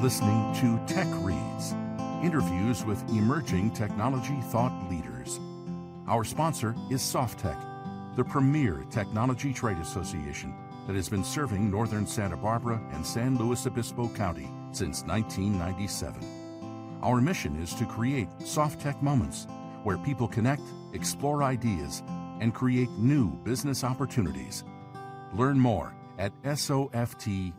listening to Tech Reads, interviews with emerging technology thought leaders. Our sponsor is SoftTech, the premier technology trade association that has been serving northern Santa Barbara and San Luis Obispo County since 1997. Our mission is to create SoftTech moments where people connect, explore ideas, and create new business opportunities. Learn more at softec.org.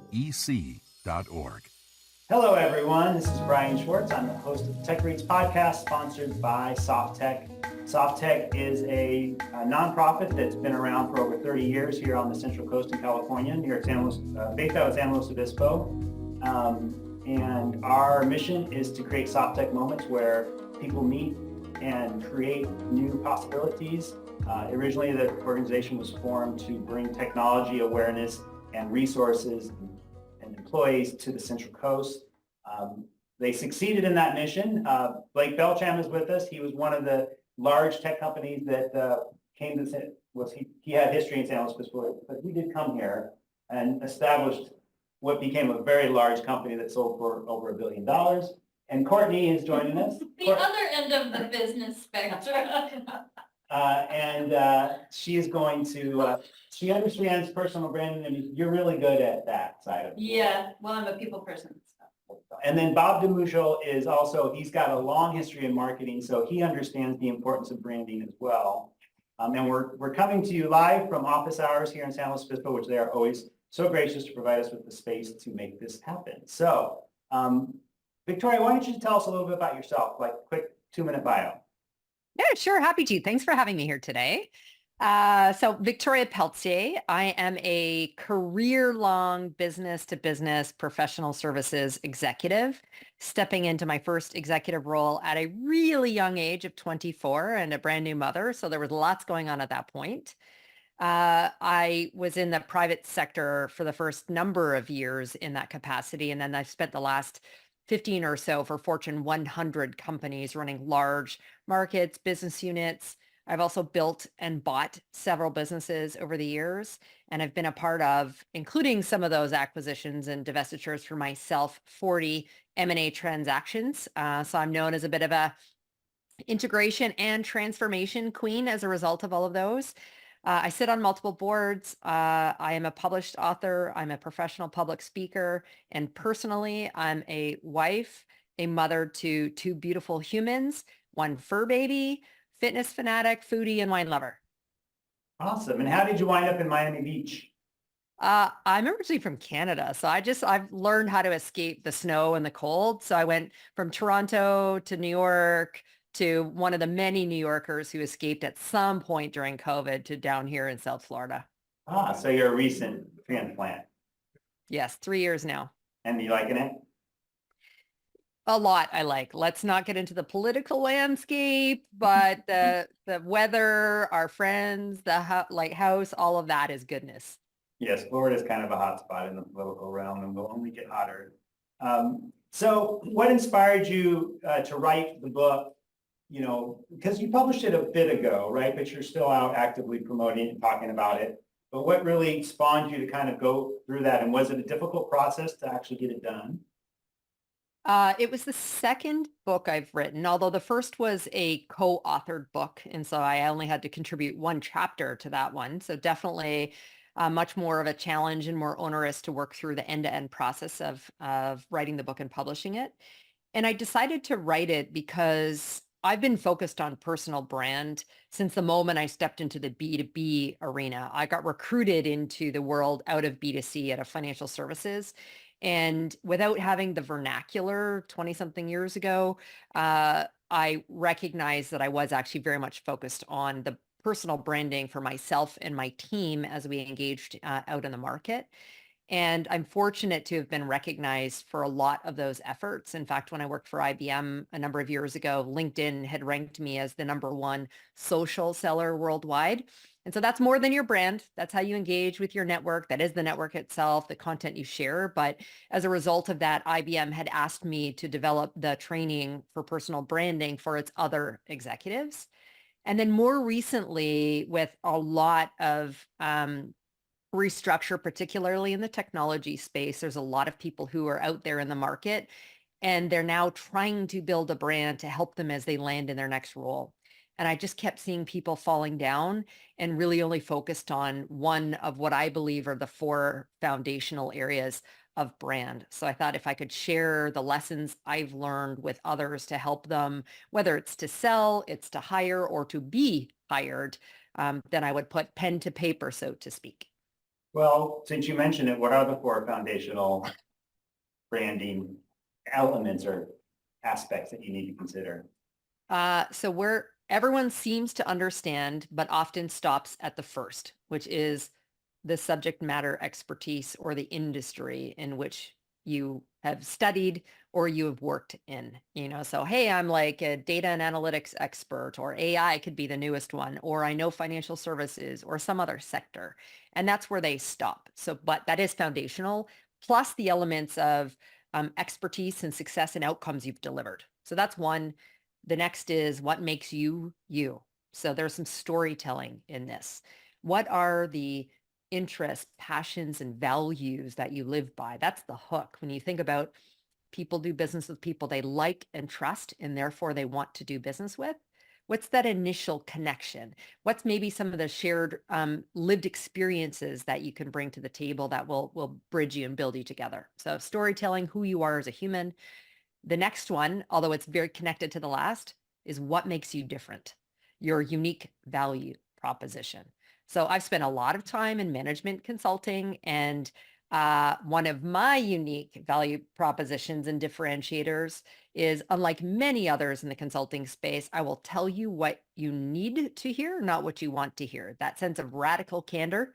Hello, everyone. This is Brian Schwartz. I'm the host of the Tech Reads podcast, sponsored by SoftTech. SoftTech is a nonprofit that's been around for over 30 years here on the Central Coast in California, near San Luis, based out of San Luis Obispo. And our mission is to create SoftTech moments where people meet and create new possibilities. Originally, the organization was formed to bring technology awareness and resources and employees to the Central Coast. They succeeded in that mission. Blake Beltram is with us. He was one of the large tech companies that came to he had history in San Luis Obispo, but he did come here and established what became a very large company that sold for over $1 billion. And Courtney is joining us. The other end of the business spectrum. She is going to, she understands personal branding, and you're really good at that side of it. Yeah, well, I'm a people person. So. And then Bob Dumouchel is also, he's got a long history in marketing, so he understands the importance of branding as well. And we're coming to you live from office hours here in San Luis Obispo, which they are always so gracious to provide us with the space to make this happen. So, Victoria, why don't you tell us a little bit about yourself, like quick 2-minute bio. Yeah, sure. Happy to. Thanks for having me here today. So Victoria Pelletier, I am a career-long business-to-business professional services executive, stepping into my first executive role at a really young age of 24 and a brand new mother. So there was lots going on at that point. I was in the private sector for the first number of years in that capacity. And then I've spent the last 15 or so for Fortune 100 companies running large markets, business units. I've also built and bought several businesses over the years, and I've been a part of, including some of those acquisitions and divestitures for myself, 40 M&A transactions. So I'm known as a bit of a integration and transformation queen as a result of all of those. I sit on multiple boards. I am a published author. I'm a professional public speaker. And personally, I'm a wife, a mother to 2 beautiful humans, 1 fur baby, fitness fanatic, foodie, and wine lover. Awesome. And how did you wind up in Miami Beach? I'm originally from Canada. So I've learned how to escape the snow and the cold. So I went from Toronto to New York, to one of the many New Yorkers who escaped at some point during COVID to down here in South Florida. So you're a recent transplant. Yes, 3 years now. And you liking it? A lot I like. Let's not get into the political landscape, but the weather, our friends, the house, all of that is goodness. Yes, Florida is kind of a hot spot in the political realm and will only get hotter. So what inspired you to write the book? You know, because you published it a bit ago, right? But you're still out actively promoting it and talking about it. But what really spawned you to kind of go through that? And was it a difficult process to actually get it done? It was the second book I've written, although the first was a co-authored book. And so I only had to contribute 1 chapter to that one. So definitely much more of a challenge and more onerous to work through the end-to-end process of writing the book and publishing it. And I decided to write it because I've been focused on personal brand since the moment I stepped into the B2B arena. I got recruited into the world out of B2C out of financial services. And without having the vernacular 20 something years ago, I recognized that I was actually very much focused on the personal branding for myself and my team as we engaged out in the market. And I'm fortunate to have been recognized for a lot of those efforts. In fact, when I worked for IBM a number of years ago, LinkedIn had ranked me as the #1 social seller worldwide. And so that's more than your brand. That's how you engage with your network. That is the network itself, the content you share. But as a result of that, IBM had asked me to develop the training for personal branding for its other executives. And then more recently, with a lot of restructure, particularly in the technology space. There's a lot of people who are out there in the market, and they're now trying to build a brand to help them as they land in their next role. And I just kept seeing people falling down and really only focused on one of what I believe are the four foundational areas of brand. So I thought if I could share the lessons I've learned with others to help them, whether it's to sell, it's to hire, or to be hired, then I would put pen to paper, so to speak. Well, since you mentioned it, what are the four foundational branding elements or aspects that you need to consider? So where everyone seems to understand, but often stops at the first, which is the subject matter expertise or the industry in which you have studied or you have worked in, so, hey, I'm like a data and analytics expert, or AI could be the newest one, or I know financial services or some other sector. And that's where they stop. So, but that is foundational, plus the elements of expertise and success and outcomes you've delivered. So that's one. The next is what makes you you. So there's some storytelling in this. What are the interests, passions, and values that you live by? That's the hook. When you think about people do business with people they like and trust, and therefore they want to do business with. What's that initial connection? What's maybe some of the shared lived experiences that you can bring to the table that will bridge you and build you together? So storytelling, who you are as a human. The next one, although it's very connected to the last, is what makes you different, your unique value proposition. So I've spent a lot of time in management consulting, and one of my unique value propositions and differentiators is, unlike many others in the consulting space, I will tell you what you need to hear, not what you want to hear. That sense of radical candor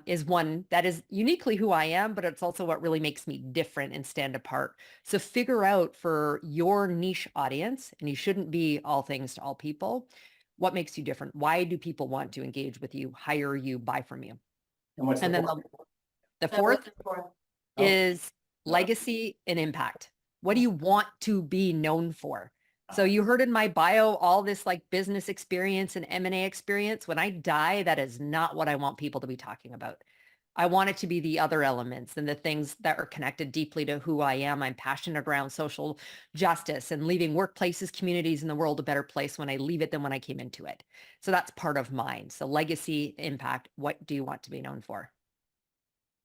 is one that is uniquely who I am, but it's also what really makes me different and stand apart. So figure out for your niche audience, and you shouldn't be all things to all people, what makes you different? Why do people want to engage with you, hire you, buy from you? And what's And the then fourth? the That fourth wasn't for- is legacy and impact. What do you want to be known for? So you heard in my bio all this like business experience and M&A experience. When I die, that is not what I want people to be talking about. I want it to be the other elements and the things that are connected deeply to who I am. I'm passionate around social justice and leaving workplaces, communities, and the world a better place when I leave it than when I came into it. So that's part of mine. So legacy, impact, what do you want to be known for?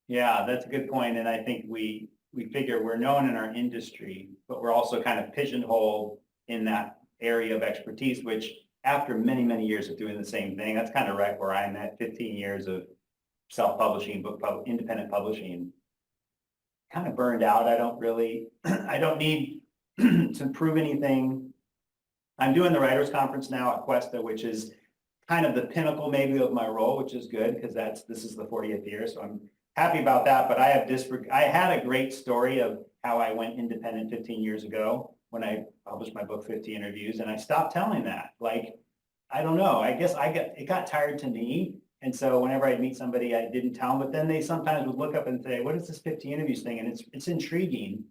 Yeah, that's a good point. And I think we figure we're known in our industry, but we're also kind of pigeonholed in that area of expertise, which after many, many years of doing the same thing, that's kind of right where I'm at, 15 years of self-publishing, independent publishing, kind of burned out. I don't need to prove anything. I'm doing the writers conference now at Cuesta, which is kind of the pinnacle maybe of my role, which is good because this is the 40th year. So I'm happy about that. But I had a great story of how I went independent 15 years ago when I published my book, 50 Interviews, and I stopped telling that. Like, I don't know. I guess it got tired to me. And so whenever I'd meet somebody, I didn't tell them, but then they sometimes would look up and say, what is this 50 interviews thing? And it's intriguing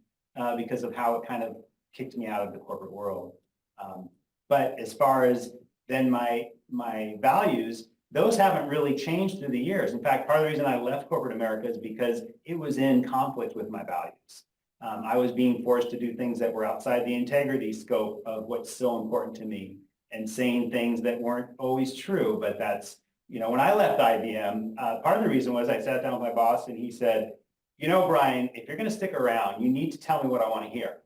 because of how it kind of kicked me out of the corporate world. But as far as then my values, those haven't really changed through the years. In fact, part of the reason I left corporate America is because it was in conflict with my values. I was being forced to do things that were outside the integrity scope of what's so important to me and saying things that weren't always true. But that's, when I left IBM, part of the reason was I sat down with my boss and he said, Brian, if you're going to stick around, you need to tell me what I want to hear.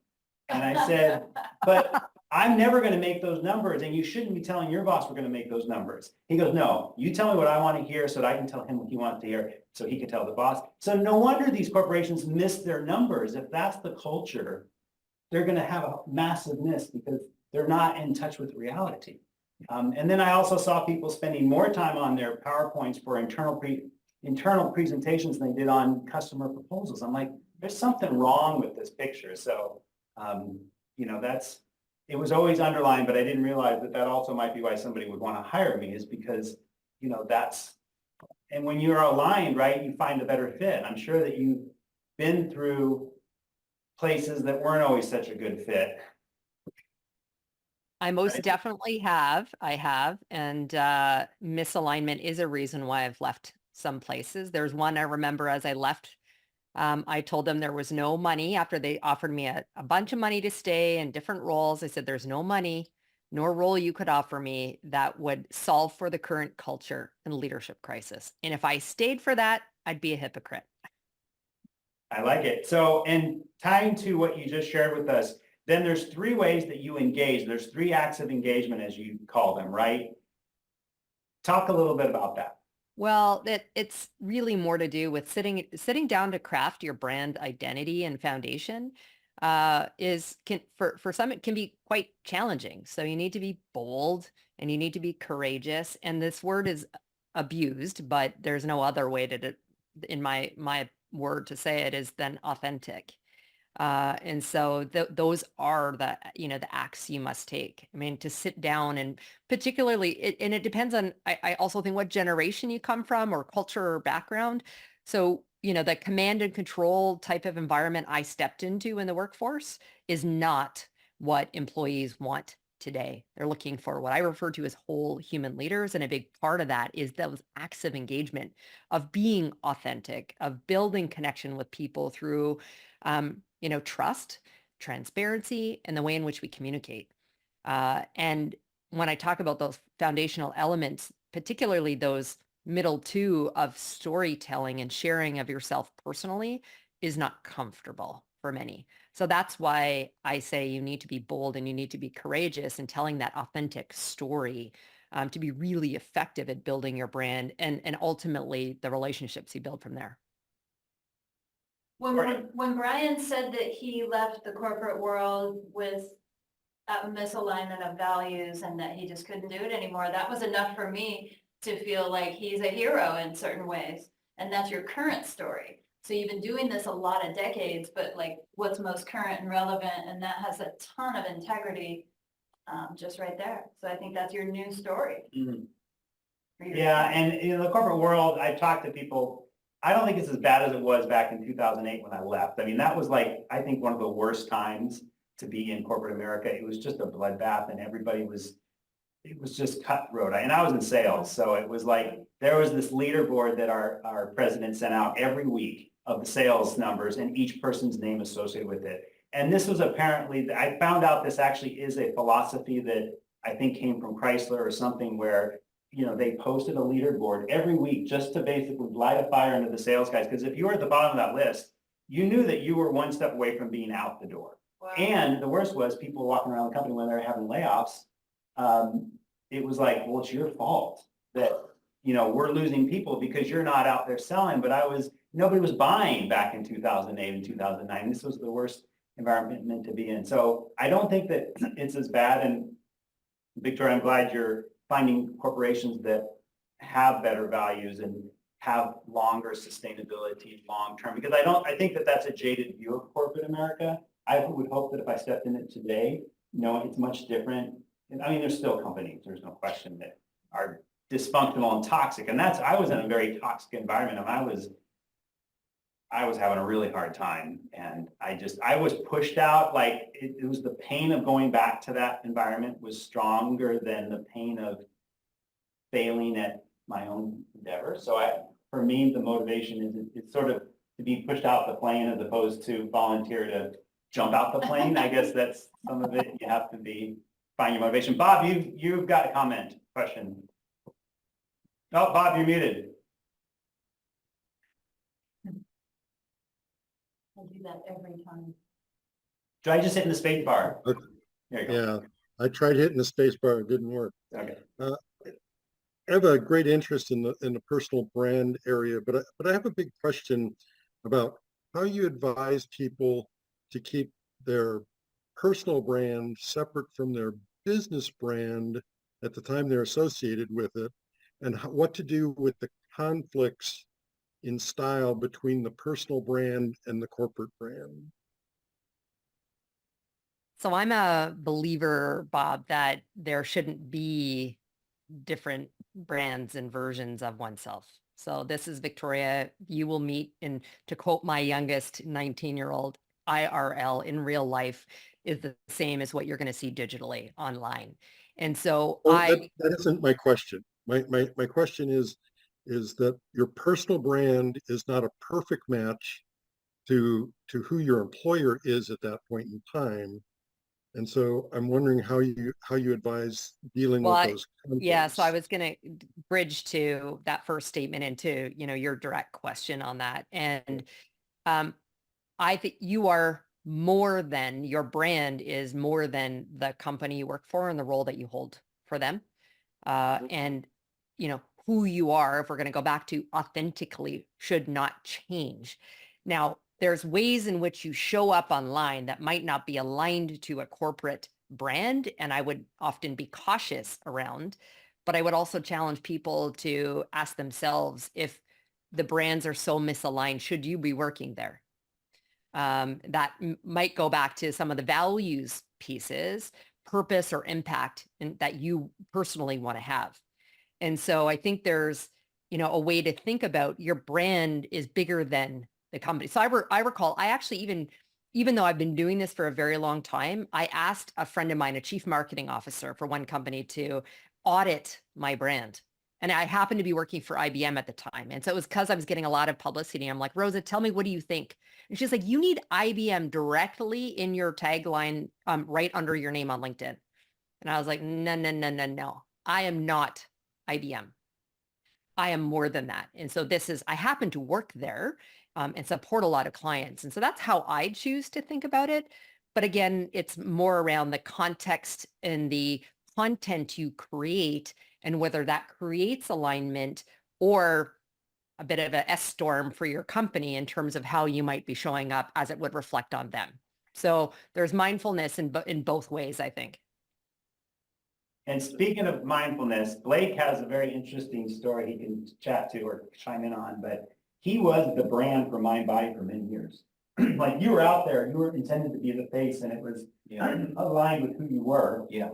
And I said, but I'm never going to make those numbers, and you shouldn't be telling your boss we're going to make those numbers. He goes, no, you tell me what I want to hear so that I can tell him what he wants to hear so he can tell the boss. So no wonder these corporations miss their numbers. If that's the culture, they're going to have a massive miss because they're not in touch with reality. And then I also saw people spending more time on their PowerPoints for internal presentations than they did on customer proposals. I'm like, there's something wrong with this picture. So, it was always underlined, but I didn't realize that also might be why somebody would want to hire me, is because, and when you're aligned, right, you find a better fit. I'm sure that you've been through places that weren't always such a good fit. I most definitely have. I have. And misalignment is a reason why I've left some places. There's one I remember as I left. I told them there was no money after they offered me a bunch of money to stay in different roles. I said, there's no money, nor role you could offer me that would solve for the current culture and leadership crisis. And if I stayed for that, I'd be a hypocrite. I like it. So, and tying to what you just shared with us, then there's three ways that you engage. There's three acts of engagement, as you call them, right? Talk a little bit about that. Well, it's really more to do with sitting down to craft your brand identity and foundation. For some it can be quite challenging. So you need to be bold and you need to be courageous. And this word is abused, but there's no other way in my word to say it is than authentic. And so those are the acts you must take. I mean, to sit down and particularly, and it depends on, I also think what generation you come from or culture or background. So, the command and control type of environment I stepped into in the workforce is not what employees want today. They're looking for what I refer to as whole human leaders. And a big part of that is those acts of engagement, of being authentic, of building connection with people through, trust, transparency, and the way in which we communicate. And when I talk about those foundational elements, particularly those middle two of storytelling and sharing of yourself personally is not comfortable for many. So that's why I say you need to be bold and you need to be courageous in telling that authentic story to be really effective at building your brand and ultimately the relationships you build from there. When Brian said that he left the corporate world with a misalignment of values and that he just couldn't do it anymore, that was enough for me to feel like he's a hero in certain ways. And that's your current story. So you've been doing this a lot of decades, but like what's most current and relevant, and that has a ton of integrity just right there. So I think that's your new story. Mm-hmm. Yeah, and in the corporate world, I've talked to people. I don't think it's as bad as it was back in 2008 when I left. I mean, that was like, I think one of the worst times to be in corporate America. It was just a bloodbath and it was just cutthroat. And I was in sales. So it was like, there was this leaderboard that our president sent out every week of the sales numbers and each person's name associated with it. And this was apparently, I found out this actually is a philosophy that I think came from Chrysler or something where they posted a leaderboard every week just to basically light a fire under the sales guys. Because if you were at the bottom of that list, you knew that you were one step away from being out the door. Wow. And the worst was people walking around the company when they were having layoffs. It was like, well, it's your fault that, we're losing people because you're not out there selling. But nobody was buying back in 2008 and 2009. This was the worst environment to be in. So I don't think that it's as bad. And Victoria, I'm glad you're finding corporations that have better values and have longer sustainability long-term, because I think that that's a jaded view of corporate America. I would hope that if I stepped in it today, it's much different. I mean, there's still companies, there's no question, that are dysfunctional and toxic. And I was in a very toxic environment, and I was having a really hard time. And I was pushed out. Like it was the pain of going back to that environment was stronger than the pain of failing at my own endeavor. So for me, the motivation is it's sort of to be pushed out the plane as opposed to volunteer to jump out the plane. I guess that's some of it. You have to find your motivation. Bob, you've got a comment, question. Oh, Bob, you're muted. I do that every time. Do I just hit the space bar? Okay. There you go. Yeah, I tried hitting the space bar. It didn't work. Okay. I have a great interest in the personal brand area, but I have a big question about how you advise people to keep their personal brand separate from their business brand at the time they're associated with it, and what to do with the conflicts in style between the personal brand and the corporate brand. So I'm a believer, Bob, that there shouldn't be different brands and versions of oneself. So this is Victoria. You will meet, and to quote my youngest 19-year-old, IRL in real life is the same as what you're going to see digitally online. And so that isn't my question. My question is is that your personal brand is not a perfect match to who your employer is at that point in time. And so I'm wondering how you advise dealing Well, with those yeah, so I conflicts. was going to bridge to that first statement into, your direct question on that. And um, I think you are more than your brand is more than the company you work for and the role that you hold for them. And, who you are, if we're going to go back to authentically, should not change. Now, there's ways in which you show up online that might not be aligned to a corporate brand, and I would often be cautious around. But I would also challenge people to ask themselves, if the brands are so misaligned, should you be working there? That might go back to some of the values pieces, purpose or impact that you personally want to have. And so I think there's, a way to think about your brand is bigger than the company. So I recall, I actually even though I've been doing this for a very long time, I asked a friend of mine, a chief marketing officer for one company, to audit my brand. And I happened to be working for IBM at the time. And so it was because I was getting a lot of publicity. I'm like, Rosa, tell me, what do you think? And she's like, you need IBM directly in your tagline, right under your name on LinkedIn. And I was like, no, no, no, no, no. I am not IBM. I am more than that. And so I happen to work there and support a lot of clients. And so that's how I choose to think about it. But again, it's more around the context and the content you create and whether that creates alignment or a bit of a S-storm for your company in terms of how you might be showing up as it would reflect on them. So there's mindfulness in both ways, I think. And speaking of mindfulness, Blake has a very interesting story he can chat to or chime in on, but he was the brand for Mind Body for many years. Like, you were out there, you were intended to be the face, and it was aligned with who you were. Yeah.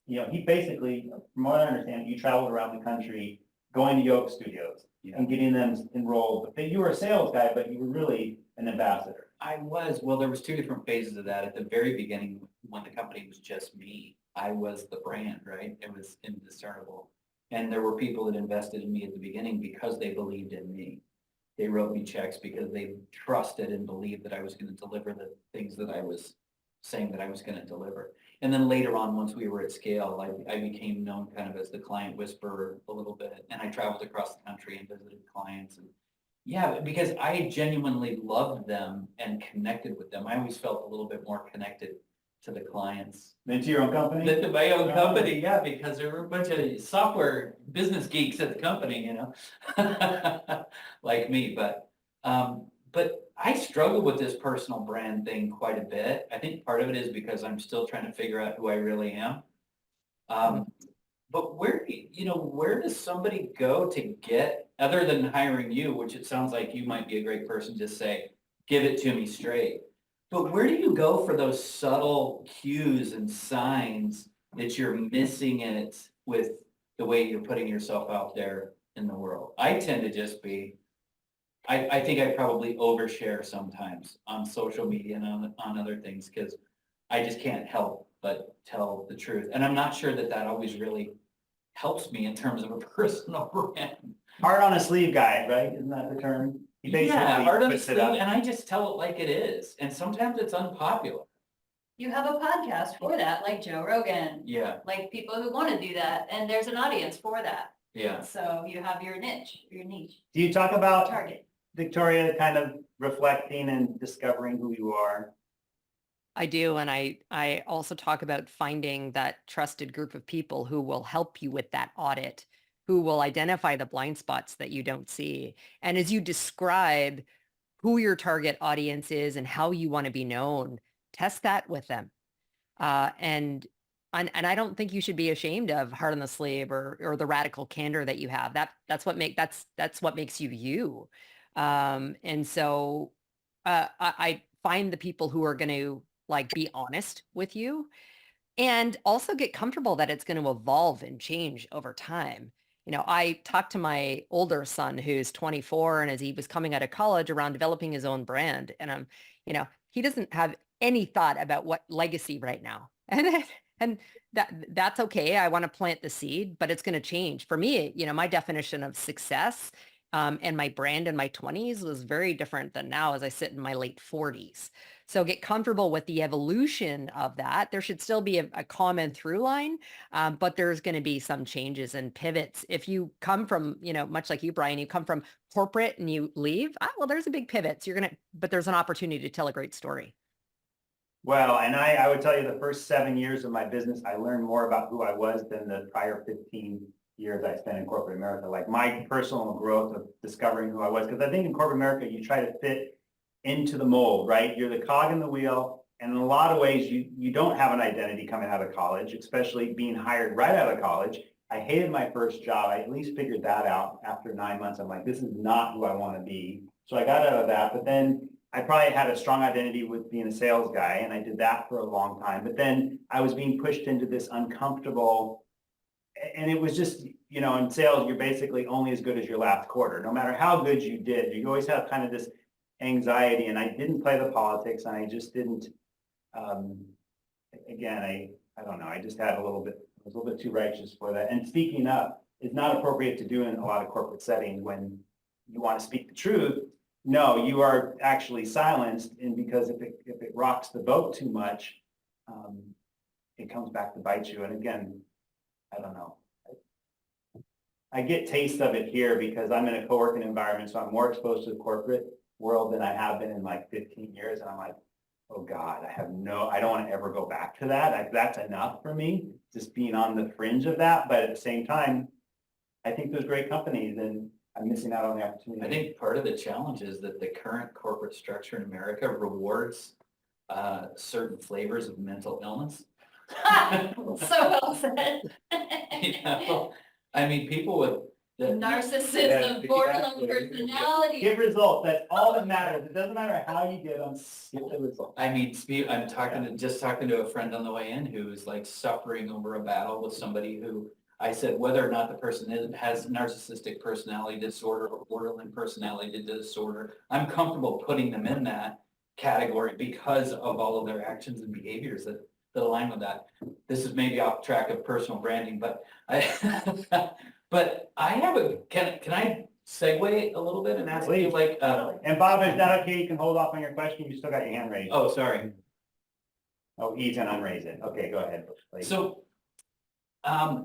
He basically, from what I understand, you traveled around the country going to yoga studios and getting them enrolled. But you were a sales guy, but you were really an ambassador. I was. Well, there was two different phases of that. At the very beginning, when the company was just me, I was the brand, right? It was indiscernible. And there were people that invested in me at the beginning because they believed in me. They wrote me checks because they trusted and believed that I was going to deliver the things that I was saying that I was going to deliver. And then later on, once we were at scale, I became known kind of as the client whisperer a little bit. And I traveled across the country and visited clients. And yeah, because I genuinely loved them and connected with them. I always felt a little bit more connected to the clients. Then to your own company? To my own company, yeah, because there were a bunch of software business geeks at the company, like me. But I struggle with this personal brand thing quite a bit. I think part of it is because I'm still trying to figure out who I really am. But where does somebody go to get, other than hiring you, which it sounds like you might be a great person to say, give it to me straight. But where do you go for those subtle cues and signs that you're missing it with the way you're putting yourself out there in the world? I tend to just be, I think I probably overshare sometimes on social media and on other things because I just can't help but tell the truth. And I'm not sure that always really helps me in terms of a personal brand. Heart on a sleeve guy, right? Isn't that the term? Yeah, heart on the puts it sleeve, up. and I just tell it like it is. And sometimes it's unpopular. You have a podcast for that, like Joe Rogan, Yeah, like people who want to do that, and there's an audience for that. yeah. So you have your niche, Do you talk about, target. Victoria, kind of reflecting and discovering who you are? I do. And I also talk about finding that trusted group of people who will help you with that audit, who will identify the blind spots that you don't see. And as you describe who your target audience is and how you want to be known, test that with them. And I don't think you should be ashamed of heart on the sleeve or the radical candor that you have. That's what makes you you. And so I find the people who are going to be honest with you and also get comfortable that it's going to evolve and change over time. I talked to my older son who's 24, and as he was coming out of college around developing his own brand, and he doesn't have any thought about what legacy right now. And And that's okay. I want to plant the seed, but it's going to change. For me, my definition of success and my brand in my 20s was very different than now as I sit in my late 40s. So get comfortable with the evolution of that. There should still be a common through line, but there's going to be some changes and pivots. If you come from, much like you, Brian, you come from corporate and you leave, well, there's a big pivot. So but there's an opportunity to tell a great story. Well, and I would tell you the first 7 years of my business, I learned more about who I was than the prior 15 years I spent in corporate America. Like my personal growth of discovering who I was, because I think in corporate America, you try to fit into the mold, right? You're the cog in the wheel. And in a lot of ways, you don't have an identity coming out of college, especially being hired right out of college. I hated my first job. I at least figured that out after 9 months. I'm like, this is not who I want to be. So I got out of that, but then I probably had a strong identity with being a sales guy, and I did that for a long time. But then I was being pushed into this uncomfortable, and it was just, in sales, you're basically only as good as your last quarter. No matter how good you did, you always have kind of this anxiety, and I didn't play the politics, and I just didn't, again, I don't know, I just had I was a little bit too righteous for that. And speaking up is not appropriate to do in a lot of corporate settings when you want to speak the truth. No, you are actually silenced, and because if it rocks the boat too much, it comes back to bite you. And again, I don't know. I get taste of it here because I'm in a co-working environment, so I'm more exposed to the corporate world than I have been in like 15 years. And I'm like, oh God, I don't want to ever go back to that. That's enough for me, just being on the fringe of that. But at the same time, I think there's great companies, and I'm missing out on the opportunity. I think part of the challenge is that the current corporate structure in America rewards certain flavors of mental illness. So well said. I mean, people with Narcissism, borderline personality. Get results. That's all that matters. It doesn't matter how you get them. Get the results. I mean, I'm talking to a friend on the way in who is like suffering over a battle with somebody who I said, whether or not the person has narcissistic personality disorder or borderline personality disorder, I'm comfortable putting them in that category because of all of their actions and behaviors that align with that. This is maybe off track of personal branding, but I have can I segue a little bit and ask you like, and Bob, is that okay? You can hold off on your question. You still got your hand raised. oh, sorry. Oh, he's gonna unraise it. Okay, go ahead. Please. So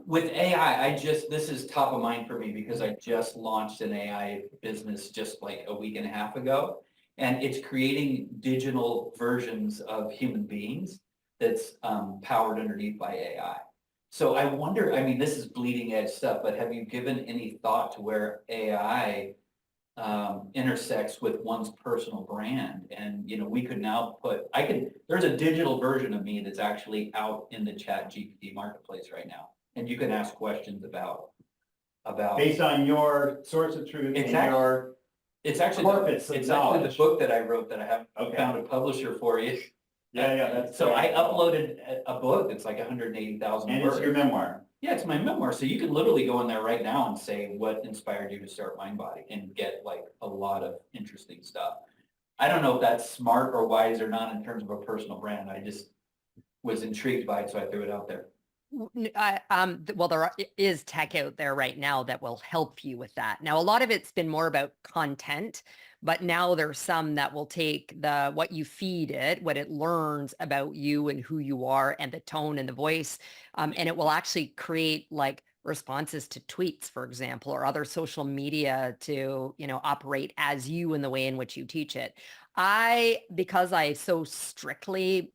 with AI, this is top of mind for me because I just launched an AI business just like a week and a half ago, and it's creating digital versions of human beings that's powered underneath by AI. So I wonder, I mean, this is bleeding edge stuff, but have you given any thought to where AI intersects with one's personal brand? And, we could now there's a digital version of me that's actually out in the ChatGPT marketplace right now. And you can ask questions about based on your source of truth and your it's actually the book that I wrote that I have found a publisher for you. Yeah, that's so I uploaded a book that's like 180,000 words. And it's your memoir. Yeah, it's my memoir. So you can literally go in there right now and say what inspired you to start Mindbody and get like a lot of interesting stuff. I don't know if that's smart or wise or not in terms of a personal brand. I just was intrigued by it, so I threw it out there. Well, there is tech out there right now that will help you with that. Now, a lot of it's been more about content, but now there's some that will take what you feed it, what it learns about you and who you are and the tone and the voice. And it will actually create like responses to tweets, for example, or other social media to, operate as you in the way in which you teach it. Because I so strictly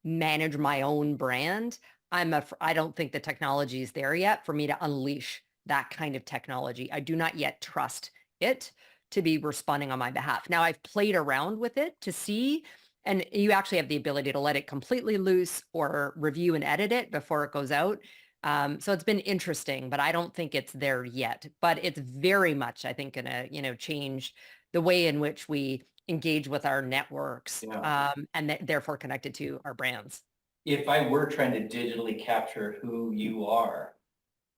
manage my own brand, I don't think the technology is there yet for me to unleash that kind of technology. I do not yet trust it to be responding on my behalf. Now, I've played around with it to see, and you actually have the ability to let it completely loose or review and edit it before it goes out. So it's been interesting, but I don't think it's there yet. But it's very much, I think, gonna, change the way in which we engage with our networks, and therefore connected to our brands. If I were trying to digitally capture who you are,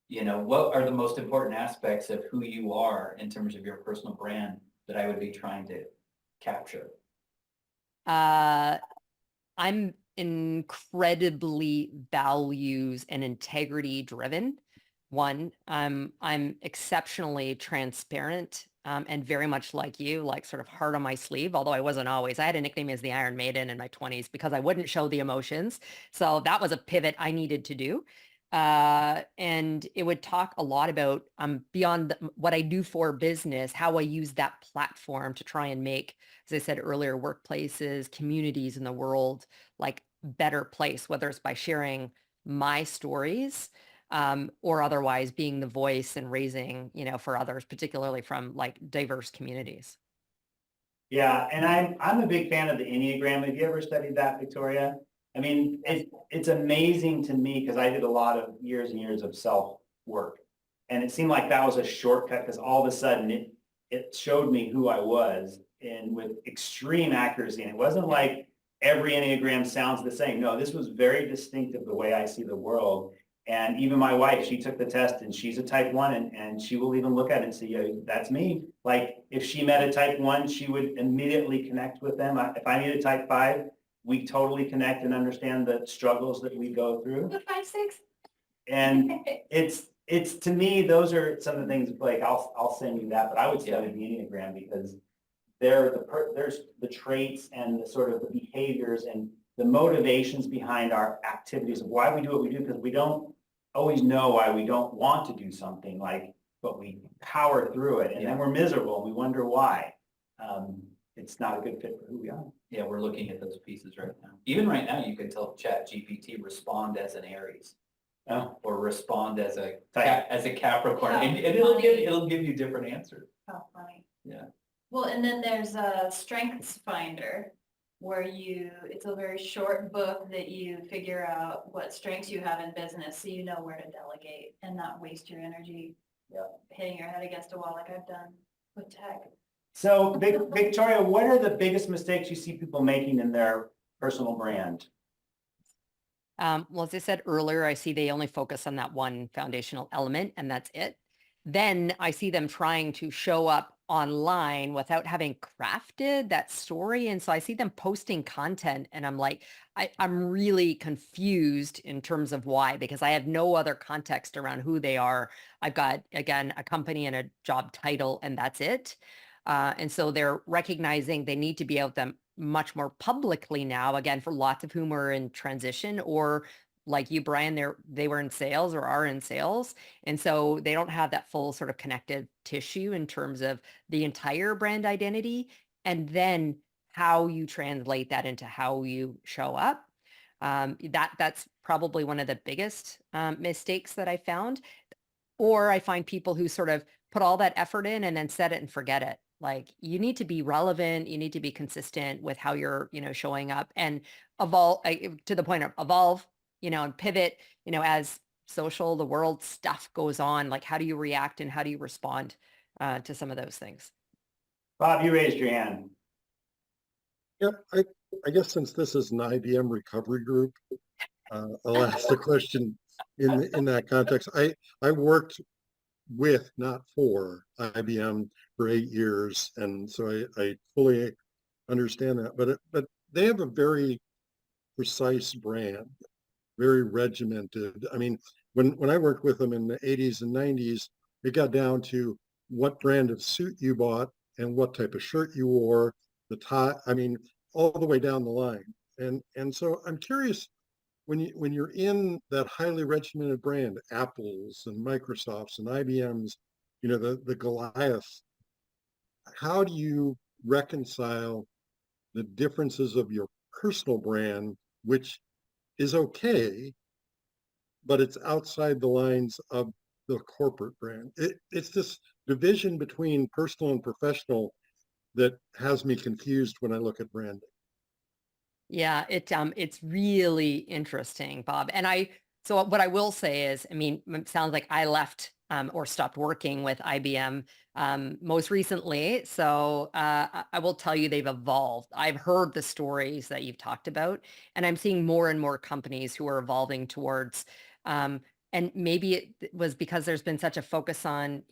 what are the most important aspects of who you are in terms of your personal brand that I would be trying to capture? I'm incredibly values and integrity driven. One, I'm exceptionally transparent, and very much like you, like sort of heart on my sleeve, although I wasn't always. I had a nickname as the Iron Maiden in my 20s because I wouldn't show the emotions. So that was a pivot I needed to do. And it would talk a lot about beyond what I do for business, how I use that platform to try and make, as I said earlier, workplaces, communities in the world like better place, whether it's by sharing my stories, or otherwise being the voice and raising, for others, particularly from like diverse communities. Yeah, and I'm a big fan of the Enneagram. Have you ever studied that, Victoria? I mean, it's amazing to me because I did a lot of years and years of self work. And it seemed like that was a shortcut because all of a sudden it showed me who I was and with extreme accuracy. And it wasn't like every Enneagram sounds the same. No, this was very distinctive the way I see the world. And even my wife, she took the test and she's a type 1 and she will even look at it and say, yeah, that's me. Like if she met a type 1, she would immediately connect with them. If I meet a type 5, we totally connect and understand the struggles that we go through. The 5, 6. And it's to me, those are some of the things, Blake, I'll send you that, but I would study the Enneagram because there's the traits and the sort of the behaviors and the motivations behind our activities of why we do what we do, because we don't always know why we don't want to do something, but we power through it and then we're miserable and we wonder why. It's not a good fit for who we are. Yeah, we're looking at those pieces right now. Even right now, you can tell Chat GPT respond as an Aries. Or respond as a Capricorn, and it'll give you different answers. How funny. Yeah. Well, and then there's a Strengths Finder where it's a very short book that you figure out what strengths you have in business so you know where to delegate and not waste your energy hitting your head against a wall like I've done with tech. So Victoria, what are the biggest mistakes you see people making in their personal brand? Well, as I said earlier, I see they only focus on that one foundational element and that's it. Then I see them trying to show up online without having crafted that story. And so I see them posting content and I'm like, I'm really confused in terms of why, because I have no other context around who they are. I've got, again, a company and a job title and that's it. And so they're recognizing they need to be out them much more publicly now, again, for lots of whom are in transition or like you, Brian, they were in sales or are in sales. And so they don't have that full sort of connective tissue in terms of the entire brand identity and then how you translate that into how you show up. That's probably one of the biggest mistakes that I found. Or I find people who sort of put all that effort in and then set it and forget it. Like you need to be relevant. You need to be consistent with how you're, showing up and evolve to the point of evolve, and pivot, as the world stuff goes on. Like how do you react and how do you respond to some of those things? Bob, you raised your hand. Yeah, I guess since this is an IBM recovery group, I'll ask the question in that context. I worked with, not for, IBM for 8 years, and so I fully understand that. But they have a very precise brand, very regimented. I mean, when I worked with them in the 80s and 90s, it got down to what brand of suit you bought and what type of shirt you wore, the tie. I mean, all the way down the line. And so I'm curious, when you're in that highly regimented brand, Apple's and Microsoft's and IBM's, the Goliath, how do you reconcile the differences of your personal brand, which is okay, but it's outside the lines of the corporate brand? It's this division between personal and professional that has me confused when I look at branding. Yeah, it's really interesting, Bob. And so what I will say is, I mean, it sounds like I left or stopped working with IBM most recently. So I will tell you they've evolved. I've heard the stories that you've talked about, and I'm seeing more and more companies who are evolving towards, and maybe it was because there's been such a focus on,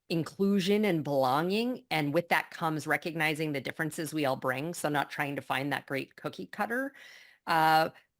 inclusion and belonging. And with that comes recognizing the differences we all bring. So not trying to find that great cookie cutter.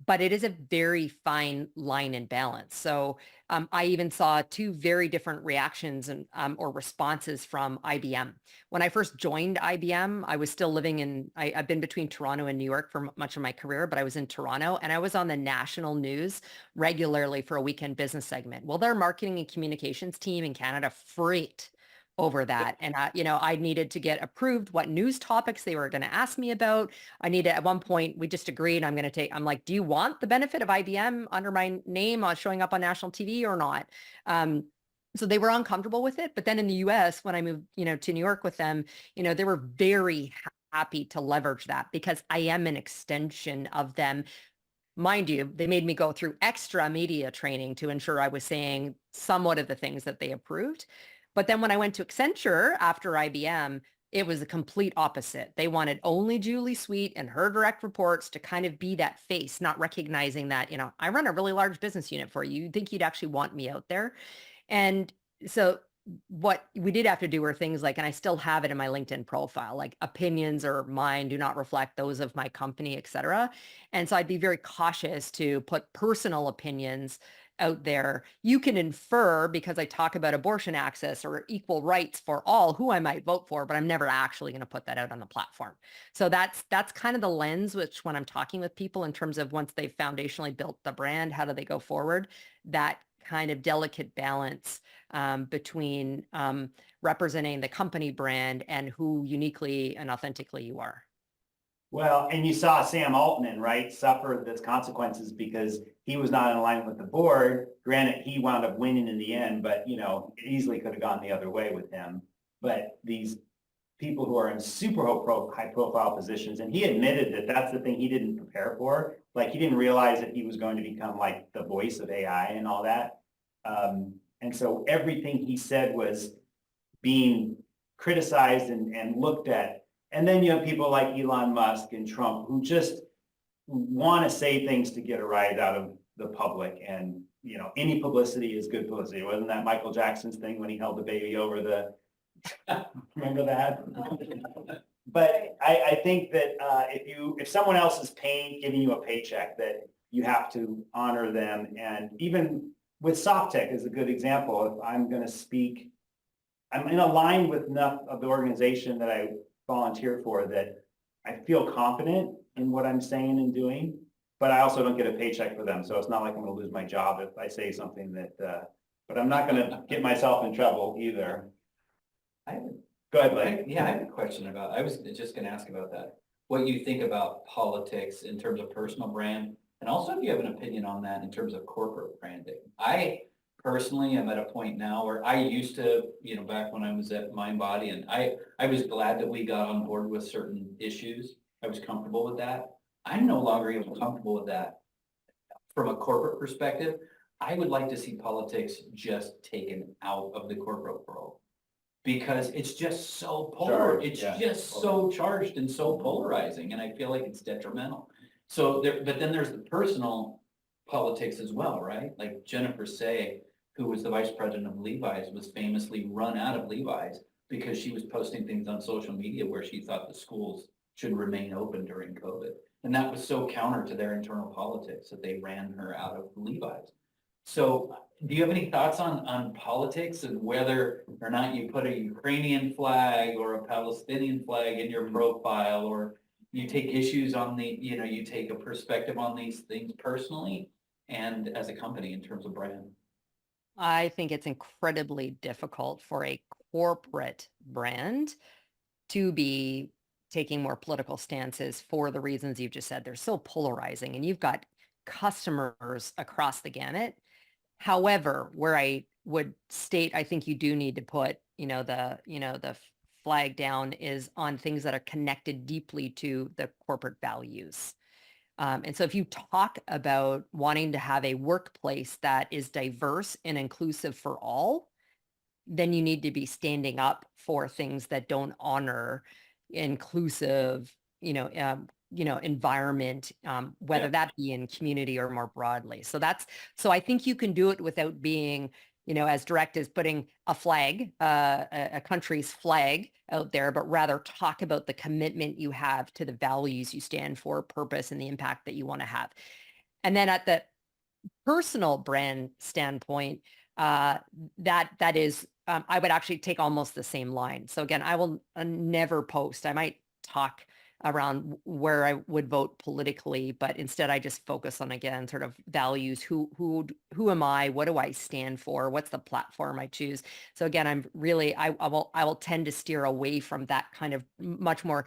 but it is a very fine line and balance. So I even saw two very different reactions and or responses from IBM. When I first joined IBM, I was still living I've been between Toronto and New York for much of my career, but I was in Toronto and I was on the national news regularly for a weekend business segment. Well, their marketing and communications team in Canada freaked over that. And I needed to get approved what news topics they were going to ask me about. I needed, at one point, we just agreed I'm like, do you want the benefit of IBM under my name on showing up on national TV or not? So they were uncomfortable with it. But then in the US, when I moved, to New York with them, they were very happy to leverage that because I am an extension of them. Mind you, they made me go through extra media training to ensure I was saying somewhat of the things that they approved. But then when I went to Accenture after IBM, it was the complete opposite. They wanted only Julie Sweet and her direct reports to kind of be that face, not recognizing that, I run a really large business unit for you. You'd think you'd actually want me out there. And so what we did have to do were things like, and I still have it in my LinkedIn profile, like opinions or mine do not reflect those of my company, et cetera. And so I'd be very cautious to put personal opinions out there. You can infer because I talk about abortion access or equal rights for all who I might vote for, but I'm never actually going to put that out on the platform. So that's kind of the lens which when I'm talking with people in terms of once they've foundationally built the brand, how do they go forward? That kind of delicate balance between representing the company brand and who uniquely and authentically you are. Well, and you saw Sam Altman, right, suffer those consequences because he was not in alignment with the board. Granted, he wound up winning in the end, but easily could have gone the other way with him. But these people who are in super high profile positions, and he admitted that that's the thing he didn't prepare for. Like he didn't realize that he was going to become like the voice of AI and all that. And so everything he said was being criticized and looked at. And then you have people like Elon Musk and Trump who just want to say things to get a rise out of the public. And, any publicity is good publicity. Wasn't that Michael Jackson's thing when he held the baby over the, remember that? But I think that if someone else is giving you a paycheck, that you have to honor them. And even with SoftTech is a good example. If I'm going to speak, I'm in a line with enough of the organization that I volunteer for that I feel confident in what I'm saying and doing, but I also don't get a paycheck for them. So it's not like I'm going to lose my job if I say something that, but I'm not going to get myself in trouble either. Go ahead, Blake. Yeah, I have a question I was just going to ask about that. What you think about politics in terms of personal brand, and also if you have an opinion on that in terms of corporate branding. I personally am at a point now where I used to, back when I was at MindBody, and I was glad that we got on board with certain issues. I was comfortable with that. I'm no longer even comfortable with that. From a corporate perspective, I would like to see politics just taken out of the corporate world because it's just so polar. It's just so charged and so polarizing, and I feel like it's detrimental. So but then there's the personal politics as well, right? Like Jennifer Say, who was the vice president of Levi's, was famously run out of Levi's because she was posting things on social media where she thought the schools should remain open during COVID. And that was so counter to their internal politics that they ran her out of Levi's. So do you have any thoughts on politics and whether or not you put a Ukrainian flag or a Palestinian flag in your profile, or you take issues on you take a perspective on these things personally and as a company in terms of brand? I think it's incredibly difficult for a corporate brand to be taking more political stances for the reasons you've just said. They're so polarizing and you've got customers across the gamut. However, where I would state, I think you do need to put, the flag down is on things that are connected deeply to the corporate values. And so if you talk about wanting to have a workplace that is diverse and inclusive for all, then you need to be standing up for things that don't honor inclusive, environment, whether that be in community or more broadly. So I think you can do it without being, as direct as putting a flag, a country's flag out there, but rather talk about the commitment you have to the values you stand for, purpose, and the impact that you want to have. And then at the personal brand standpoint, that is, I would actually take almost the same line. So again, I will never post. I might talk around where I would vote politically, but instead I just focus on, again, sort of values. Who am I? What do I stand for? What's the platform I choose? So again, I will tend to steer away from that kind of much more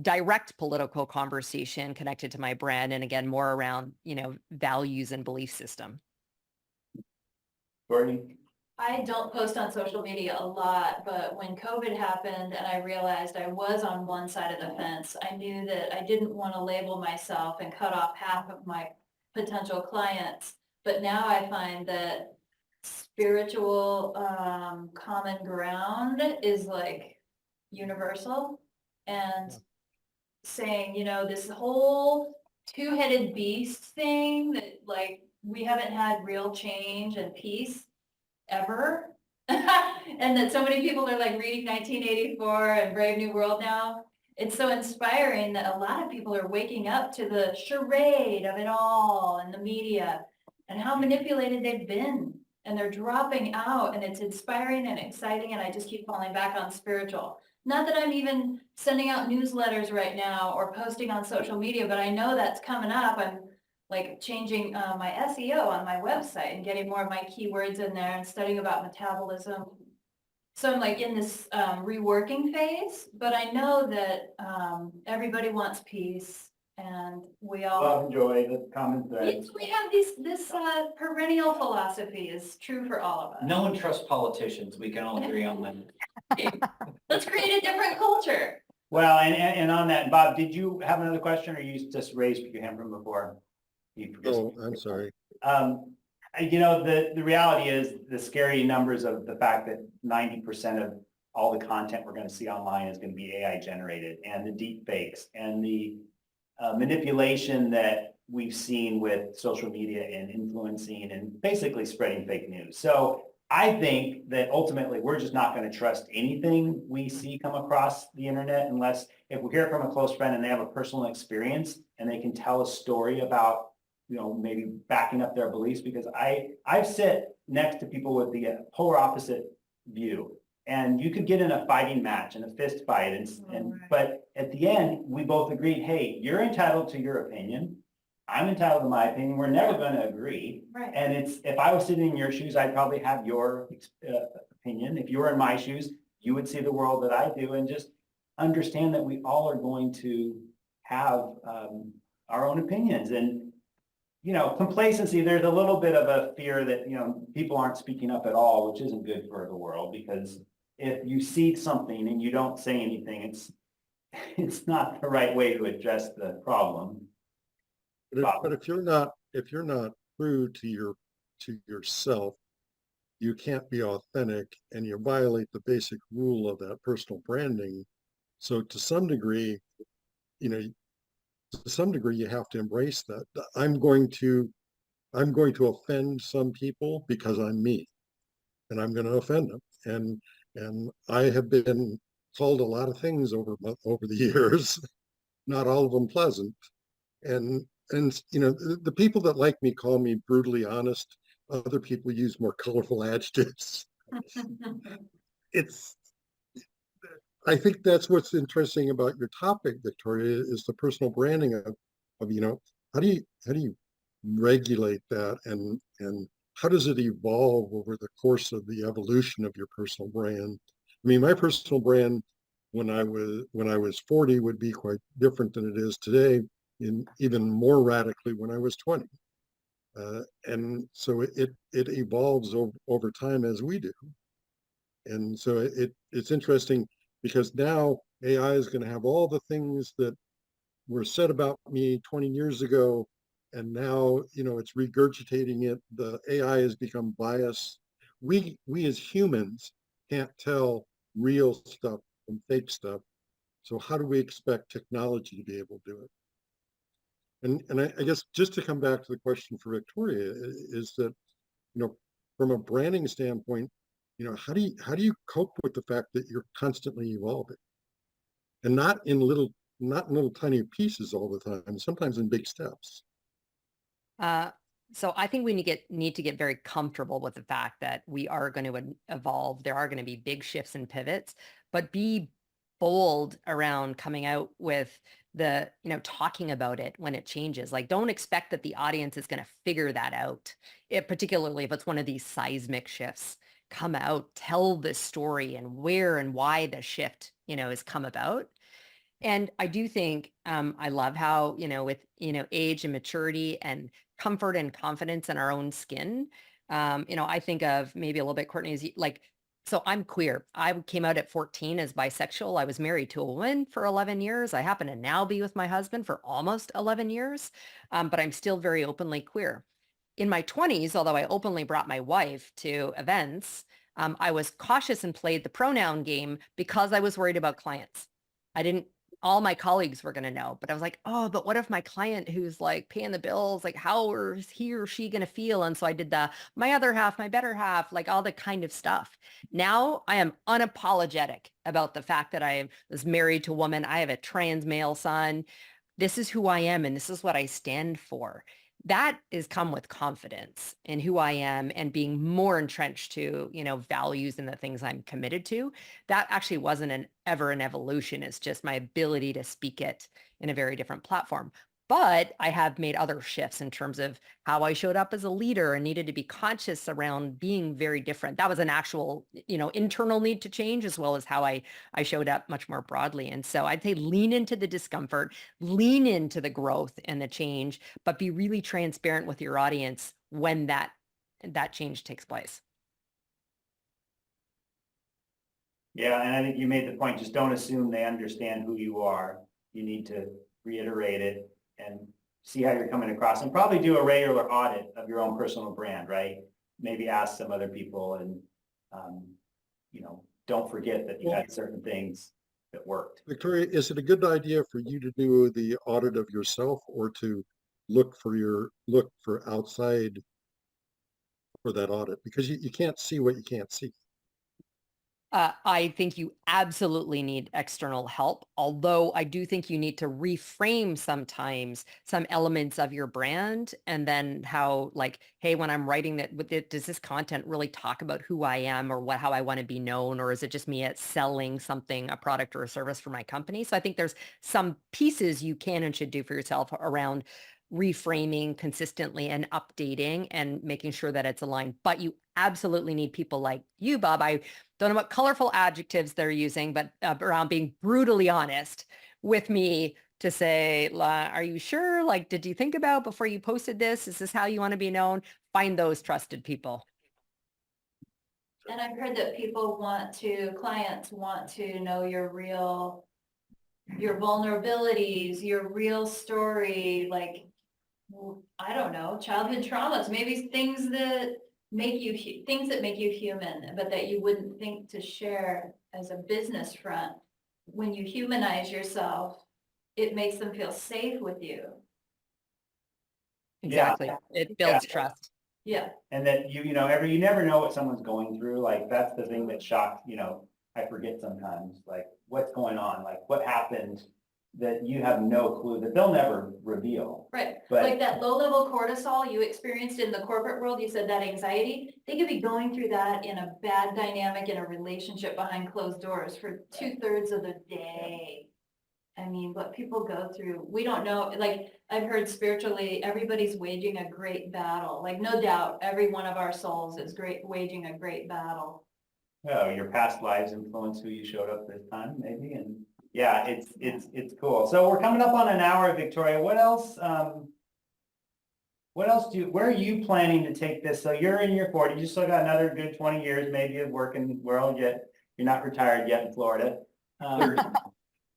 direct political conversation connected to my brand, and again, more around, values and belief system. Courtney? I don't post on social media a lot, but when COVID happened and I realized I was on one side of the fence, I knew that I didn't want to label myself and cut off half of my potential clients. But now I find that spiritual common ground is like universal, and saying, this whole two-headed beast thing that like we haven't had real change and peace ever. And that so many people are like reading 1984 and Brave New World now. It's so inspiring that a lot of people are waking up to the charade of it all in the media and how manipulated they've been. And they're dropping out, and it's inspiring and exciting. And I just keep falling back on spiritual. Not that I'm even sending out newsletters right now or posting on social media, but I know that's coming up. I'm like changing my SEO on my website and getting more of my keywords in there and studying about metabolism. So I'm like in this reworking phase, but I know that everybody wants peace, and we all Love, joy, the common thread. yes, we have this perennial philosophy is true for all of us. No one trusts politicians. We can all agree on that. Let's create a different culture. Well, and on that, Bob, did you have another question, or you just raised your hand from before? Oh, I'm sorry. The reality is the scary numbers of the fact that 90% of all the content we're going to see online is going to be AI generated, and the deep fakes and the manipulation that we've seen with social media and influencing and basically spreading fake news. So I think that ultimately we're just not going to trust anything we see come across the internet unless if we hear from a close friend and they have a personal experience and they can tell a story about, maybe backing up their beliefs, because I've sit next to people with the polar opposite view. And you could get in a fighting match and a fist fight, but at the end, we both agreed, hey, you're entitled to your opinion. I'm entitled to my opinion. We're never going to agree. Right. And if I was sitting in your shoes, I'd probably have your opinion. If you were in my shoes, you would see the world that I do, and just understand that we all are going to have our own opinions. And complacency, there's a little bit of a fear that, people aren't speaking up at all, which isn't good for the world, because if you see something and you don't say anything, it's not the right way to address the problem. But if you're not true to yourself, you can't be authentic, and you violate the basic rule of that personal branding. So to some degree, you have to embrace that. I'm going to offend some people because I'm me, and I'm going to offend them. And I have been called a lot of things over the years, not all of them pleasant. And the people that like me call me brutally honest. Other people use more colorful adjectives. I think that's what's interesting about your topic, Victoria, is the personal branding of how do you regulate that, and how does it evolve over the course of the evolution of your personal brand? I mean, my personal brand when I was 40 would be quite different than it is today, and even more radically when I was 20. And so it evolves over time as we do. And so it's interesting because now AI is going to have all the things that were said about me 20 years ago, and now it's regurgitating it. The AI has become biased. We as humans can't tell real stuff from fake stuff. So how do we expect technology to be able to do it? And I guess just to come back to the question for Victoria is that, from a branding standpoint, how do you cope with the fact that you're constantly evolving, and not in little tiny pieces all the time, sometimes in big steps? So I think we need to get very comfortable with the fact that we are going to evolve. There are going to be big shifts and pivots, but be bold around coming out with talking about it when it changes. Like, don't expect that the audience is going to figure that out. Particularly if it's one of these seismic shifts. Come out, tell the story and where and why the shift, has come about. And I do think I love how, with, age and maturity and comfort and confidence in our own skin. I think of maybe a little bit, Courtney, as like, so I'm queer. I came out at 14 as bisexual. I was married to a woman for 11 years. I happen to now be with my husband for almost 11 years, but I'm still very openly queer. In my 20s, although I openly brought my wife to events, I was cautious and played the pronoun game because I was worried about clients. I didn't all my colleagues were going to know, but I was like, oh, but what if my client who's like paying the bills, like how is he or she going to feel? And so I did my other half, my better half, like all the kind of stuff. Now I am unapologetic about the fact that I was married to a woman. I have a trans male son. This is who I am and this is what I stand for. That is come with confidence in who I am and being more entrenched to, values and the things I'm committed to. That actually wasn't ever an evolution. It's just my ability to speak it in a very different platform. But I have made other shifts in terms of how I showed up as a leader and needed to be conscious around being very different. That was an actual, internal need to change, as well as how I showed up much more broadly. And so I'd say lean into the discomfort, lean into the growth and the change, but be really transparent with your audience when that change takes place. Yeah, and I think you made the point, just don't assume they understand who you are. You need to reiterate it and see how you're coming across, and probably do a regular audit of your own personal brand, right? Maybe ask some other people and, don't forget that you had certain things that worked. Victoria, is it a good idea for you to do the audit of yourself or to look for outside for that audit? Because you can't see what you can't see. I think you absolutely need external help, although I do think you need to reframe sometimes some elements of your brand, and then how, like, hey, when I'm writing that, does this content really talk about who I am or how I want to be known, or is it just me at selling something, a product or a service for my company? So I think there's some pieces you can and should do for yourself around reframing consistently and updating and making sure that it's aligned. But you absolutely need people like you, Bob. I don't know what colorful adjectives they're using, but around being brutally honest with me to say, are you sure? Like, did you think about before you posted this? Is this how you want to be known? Find those trusted people. And I've heard that clients want to know your vulnerabilities, your real story, like, I don't know, childhood traumas, maybe things that make you human, but that you wouldn't think to share as a business front. When you humanize yourself, it makes them feel safe with you. Exactly. Yeah. It builds trust. Yeah. And that you never know what someone's going through. Like, that's the thing that shocked, I forget sometimes, like, what's going on, like what happened that you have no clue, that they'll never reveal. Right. But like that low level cortisol you experienced in the corporate world, you said that anxiety, they could be going through that in a bad dynamic in a relationship behind closed doors for 2/3 of the day. I mean, what people go through, we don't know. Like, I've heard spiritually, everybody's waging a great battle. Like, no doubt, every one of our souls is waging a great battle. Oh, your past lives influence who you showed up this time, maybe, and yeah, it's cool. So we're coming up on an hour, Victoria. What else? Where are you planning to take this? So you're in your 40s, you still got another good 20 years, maybe, of working world yet. You're not retired yet in Florida.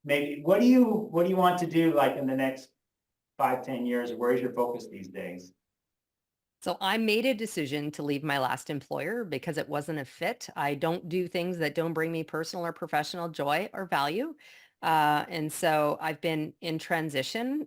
Maybe what do you want to do, like, in the next 5-10 years? Where's your focus these days? So I made a decision to leave my last employer because it wasn't a fit. I don't do things that don't bring me personal or professional joy or value. And so I've been in transition.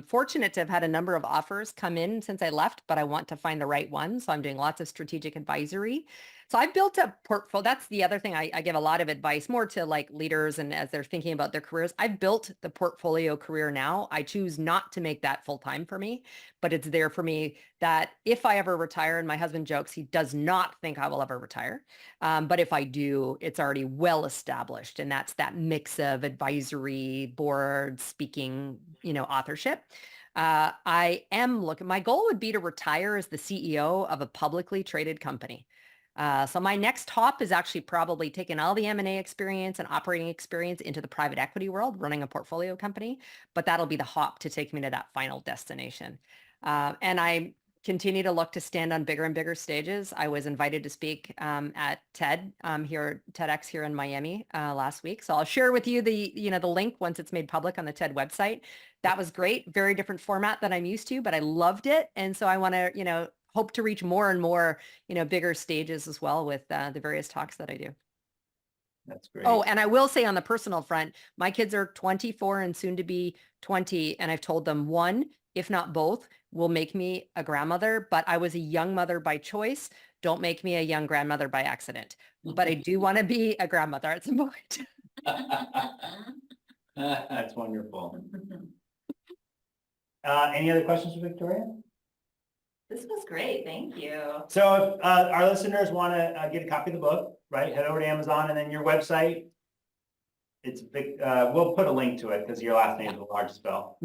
Fortunate to have had a number of offers come in since I left, but I want to find the right one. So I'm doing lots of strategic advisory. So I've built a portfolio. That's the other thing. I give a lot of advice more to like leaders and as they're thinking about their careers. I've built the portfolio career now. I choose not to make that full time for me, but it's there for me that if I ever retire, and my husband jokes, he does not think I will ever retire. But if I do, it's already well established. And that's that mix of advisory, board, speaking, authorship. I am looking, my goal would be to retire as the CEO of a publicly traded company. So my next hop is actually probably taking all the M&A experience and operating experience into the private equity world, running a portfolio company, but that'll be the hop to take me to that final destination. And I continue to look to stand on bigger and bigger stages. I was invited to speak at TEDx here in Miami last week. So I'll share with you the link once it's made public on the TED website. That was great. Very different format than I'm used to, but I loved it. And so I want to, hope to reach more and more, bigger stages as well with the various talks that I do. That's great. Oh, and I will say on the personal front, my kids are 24 and soon to be 20. And I've told them one, if not both, will make me a grandmother, but I was a young mother by choice. Don't make me a young grandmother by accident. But I do want to be a grandmother at some point. That's wonderful. Any other questions for Victoria? This was great. Thank you. So if our listeners want to get a copy of the book, right, head over to Amazon, and then your website. We'll put a link to it because your last name is hard to spell.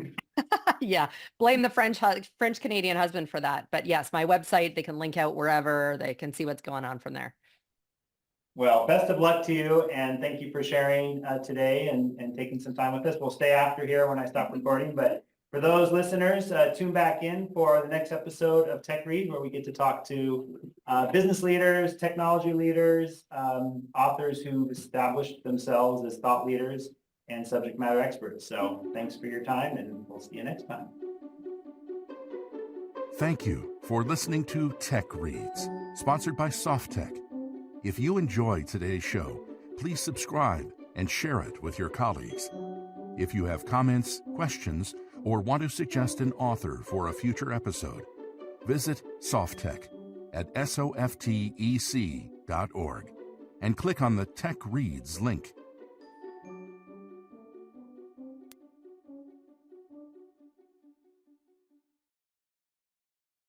Yeah, blame the French Canadian husband for that. But yes, my website, they can link out wherever, they can see what's going on from there. Well, best of luck to you, and thank you for sharing today and taking some time with us. We'll stay after here when I stop recording, but for those listeners, tune back in for the next episode of Tech Read, where we get to talk to business leaders, technology leaders, authors who've established themselves as thought leaders and subject matter experts. So thanks for your time, and we'll see you next time. Thank you for listening to Tech Reads, sponsored by SoftTech. If you enjoyed today's show, please subscribe and share it with your colleagues. If you have comments, questions, or want to suggest an author for a future episode, visit SoftTech at softec.org and click on the Tech Reads link.